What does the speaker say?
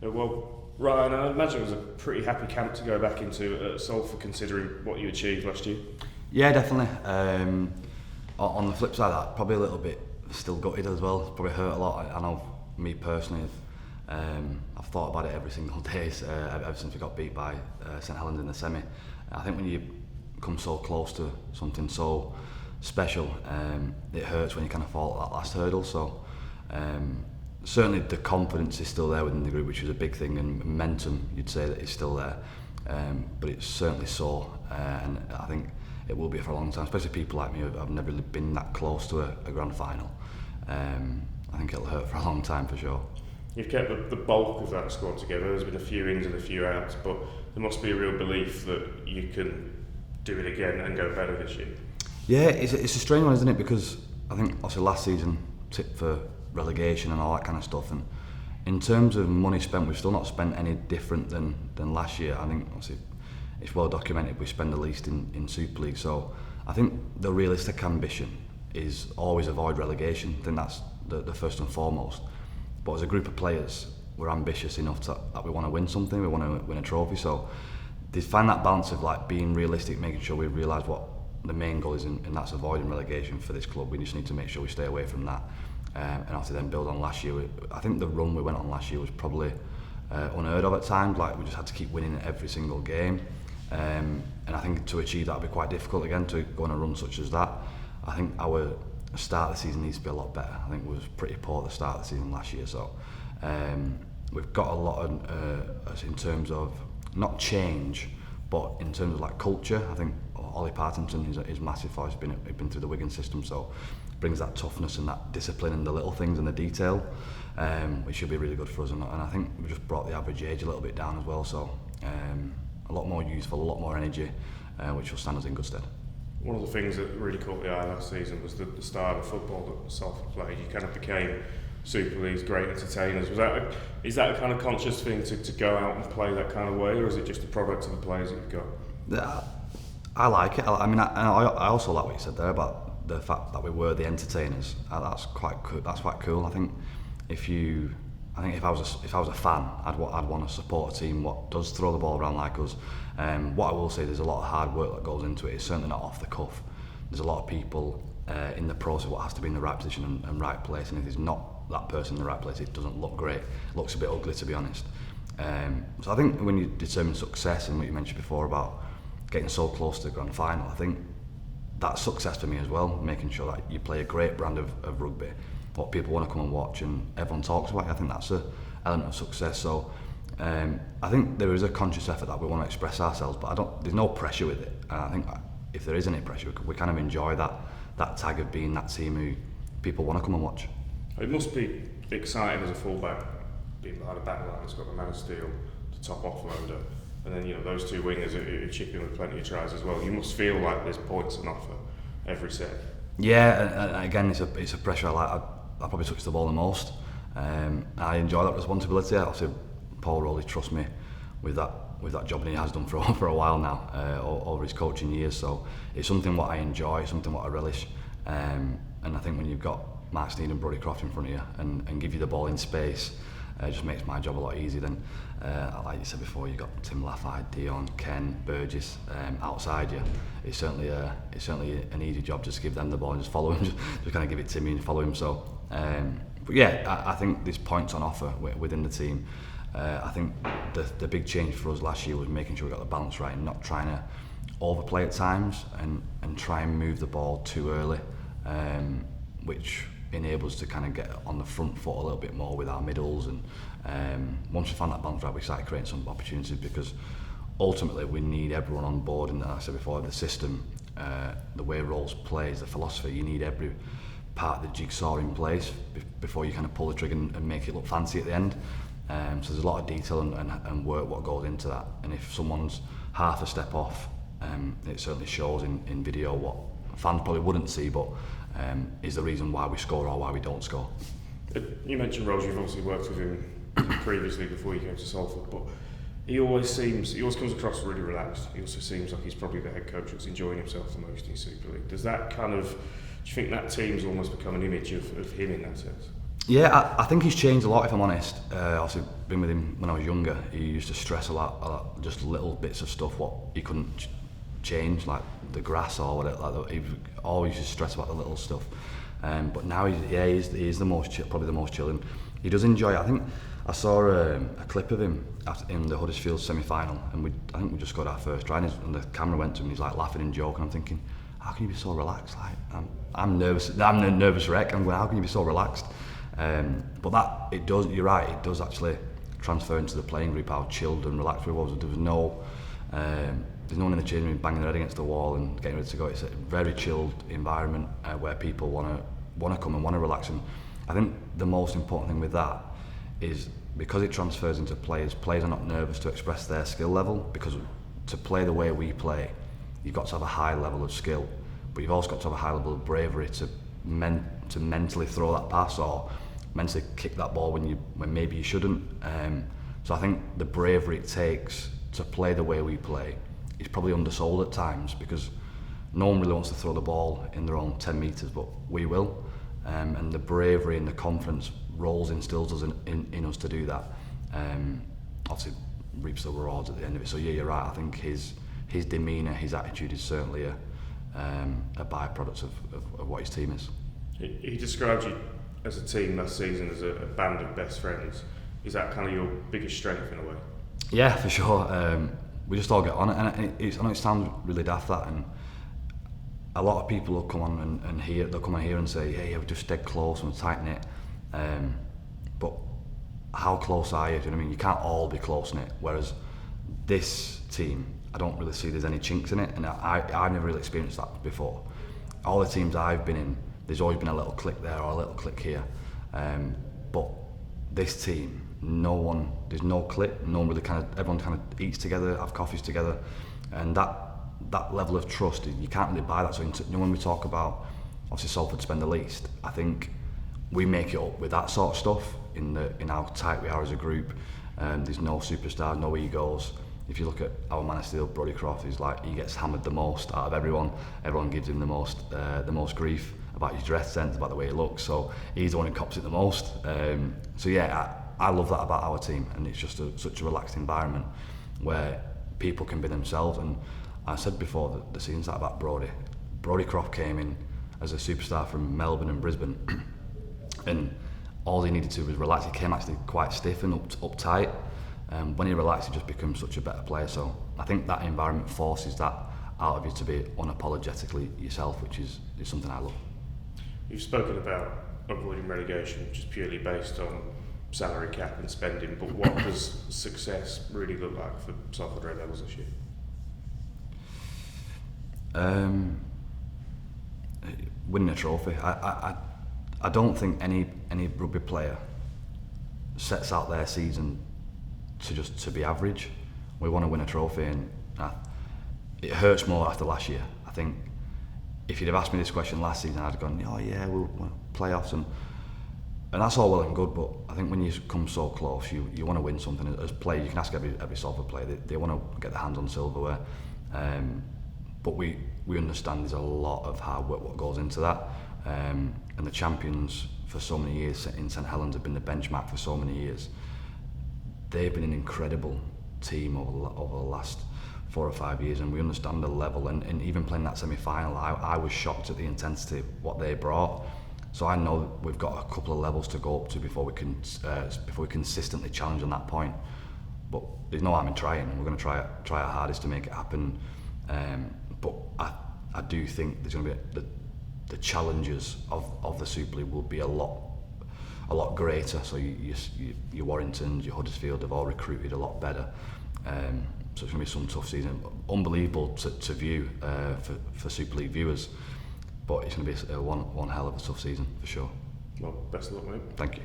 Well, Ryan, I imagine it was a pretty happy camp to go back into at Salford, considering what you achieved last year. Yeah, definitely. On the flip side of that, probably a little bit still gutted as well. It's probably hurt a lot. I know me personally, I've thought about it every single day ever since we got beat by St Helens in the semi. I think when you come so close to something so special, it hurts when you kind of fall at that last hurdle. So certainly the confidence is still there within the group, which was a big thing, and momentum, you'd say, that is still there. But it's certainly sore, and I think it will be for a long time, especially people like me who have never been that close to a grand final. I think it'll hurt for a long time for sure. You've kept the bulk of that squad together. There's been a few ins and a few outs, but there must be a real belief that you can do it again and go better this year. Yeah, it's a strange one, isn't it? Because I think obviously last season tipped for relegation and all that kind of stuff, and in terms of money spent, we've still not spent any different than last year. I think obviously it's well documented we spend the least in Super League, so I think the realistic ambition is always avoid relegation. I think that's the first and foremost. But as a group of players, we're ambitious enough that we want to win something, we want to win a trophy. So they find that balance of like being realistic, making sure we realise what the main goal is, and that's avoiding relegation for this club. We just need to make sure we stay away from that, and after then build on last year. I think the run we went on last year was probably unheard of at times. Like, we just had to keep winning every single game, and I think to achieve that would be quite difficult again, to go on a run such as that. I think our start of the season needs to be a lot better. I think it was pretty poor at the start of the season last year, so we've got a lot of, in terms of not change, but in terms of like culture. I think Ollie Partington is massive for us. He's been through the Wigan system, so brings that toughness and that discipline and the little things and the detail, which should be really good for us. And I think we've just brought the average age a little bit down as well, so a lot more youthful, a lot more energy, which will stand us in good stead. One of the things that really caught the eye last season was the style of football that Salford played. You kind of became Super League's great entertainers. Is that a kind of conscious thing to go out and play that kind of way, or is it just a product of the players that you've got? I like it. I mean, I also like what you said there about the fact that we were the entertainers. That's quite cool. That's quite cool. I think if I was a fan, I'd want to support a team what does throw the ball around like us. What I will say, there's a lot of hard work that goes into it. It's certainly not off the cuff. There's a lot of people in the process what has to be in the right position and right place, and if there's not that person in the right place, it doesn't look great. It looks a bit ugly, to be honest. So I think when you determine success, and what you mentioned before about getting so close to the grand final, I think that's success for me as well, making sure that you play a great brand of rugby, what people want to come and watch and everyone talks about it. I think that's an element of success. So I think there is a conscious effort that we want to express ourselves, but there's no pressure with it. And I think if there is any pressure, we kind of enjoy that tag of being that team who people want to come and watch. It must be exciting as a fullback, being behind a back line that's got the man of steel, the top offloader, and then those two wingers who chip in with plenty of tries as well. You must feel like there's points on offer every set. Yeah, and again, it's a pressure I like. I probably touch the ball the most. I enjoy that responsibility. Obviously, Paul Rowley trusts me with that job, and he has done for a while now, over his coaching years. So it's something what I enjoy, something what I relish. And I think when you've got Mark Sneed and Brodie Croft in front of you and give you the ball in space, it just makes my job a lot easier. Then, like you said before, you've got Tim Laffey, Dion, Ken, Burgess outside you. It's certainly an easy job just to give them the ball and just follow him, just kind of give it to me and follow him. So, but yeah, I think there's points on offer within the team. I think the big change for us last year was making sure we got the balance right and not trying to overplay at times and try and move the ball too early, which enables us to kind of get on the front foot a little bit more with our middles. And once we found that balance right, we started creating some opportunities, because ultimately we need everyone on board. And as I said before, the system, the way Rolls plays, the philosophy, you need every part of the jigsaw in place before you kind of pull the trigger and make it look fancy at the end. So there's a lot of detail and work what goes into that, and if someone's half a step off, it certainly shows in video what fans probably wouldn't see, but is the reason why we score or why we don't score. You mentioned Rose, you've obviously worked with him previously before you came to Salford, but he always comes across really relaxed. He also seems like he's probably the head coach that's enjoying himself the most in Super League. Do you think that team's almost become an image of him in that sense? Yeah, I think he's changed a lot, if I'm honest. Obviously, been with him when I was younger. He used to stress a lot, just little bits of stuff what he couldn't change, like the grass or whatever. Like he always used to stress about the little stuff. But now he's the most probably the most chilling. He does enjoy it. I think I saw a clip of him in the Huddersfield semi-final, and I think we just got our first try, and the camera went to him, and he's like laughing and joking. I'm thinking, how can you be so relaxed? Like I'm nervous. I'm a nervous wreck. I'm going, how can you be so relaxed? But that it does. You're right. It does actually transfer into the playing group how chilled and relaxed we was. There was no. There's no one in the change room banging their head against the wall and getting ready to go. It's a very chilled environment where people want to come and want to relax. And I think the most important thing with that is because it transfers into players. Players are not nervous to express their skill level, because to play the way we play, you've got to have a high level of skill, but you've also got to have a high level of bravery to mentally throw that pass or mentally kick that ball when maybe you shouldn't. So I think the bravery it takes to play the way we play is probably undersold at times, because no one really wants to throw the ball in their own 10 metres, but we will. And the bravery and the confidence Rolls instills us in us to do that. Obviously reaps the rewards at the end of it. So yeah, you're right. I think his demeanour, his attitude is certainly a byproduct of what his team is. He described you as a team last season as a band of best friends. Is that kind of your biggest strength in a way? Yeah, for sure. We just all get on it, and I know it sounds really daft that, and a lot of people will come on and they'll come on here and say, hey, we're just dead close and tight knit. But how close are you? Do you know what I mean? You can't all be close knit. Whereas this team, I don't really see there's any chinks in it, and I've never really experienced that before. All the teams I've been in, there's always been a little click there or a little click here. But this team, there's no click. No one really everyone kind of eats together, have coffees together, and that level of trust, you can't really buy that. So when we talk about obviously Salford spend the least, I think we make it up with that sort of stuff in how tight we are as a group. There's no superstars, no egos. If you look at our man of steel, Brodie Croft, he gets hammered the most out of everyone. Everyone gives him the most grief about his dress sense, about the way he looks. So he's the one who cops it the most. So yeah, I love that about our team, and it's just such a relaxed environment where people can be themselves. And I said before that the season started about Brodie. Brodie Croft came in as a superstar from Melbourne and Brisbane, and all he needed to do was relax. He came actually quite stiff and uptight. When he relaxed, he just becomes such a better player. So I think that environment forces that out of you to be unapologetically yourself, which is something I love. You've spoken about avoiding relegation just purely based on salary cap and spending, but what does success really look like for Salford Red Devils this year? Winning a trophy. I don't think any rugby player sets out their season to be average. We want to win a trophy, and it hurts more after last year. I think if you'd have asked me this question last season, I'd have gone, oh yeah, we'll playoffs, and that's all well and good. But I think when you come so close, you want to win something. As players, you can ask every Salford player, they want to get their hands on silverware. But we understand there's a lot of hard work what goes into that. And the champions for so many years in St Helens have been the benchmark for so many years. They've been an incredible team over the last 4 or 5 years, and we understand the level. And even playing that semi-final, I was shocked at the intensity of what they brought. So I know we've got a couple of levels to go up to before we consistently challenge on that point. But there's no harm in trying, and we're going to try our hardest to make it happen. But I do think there's going to be the challenges of the Super League will be a lot greater. So your Warringtons, your Huddersfield have all recruited a lot better. So it's going to be some tough season. Unbelievable to view for Super League viewers, but it's going to be one hell of a tough season for sure. Well, best of luck, mate. Thank you.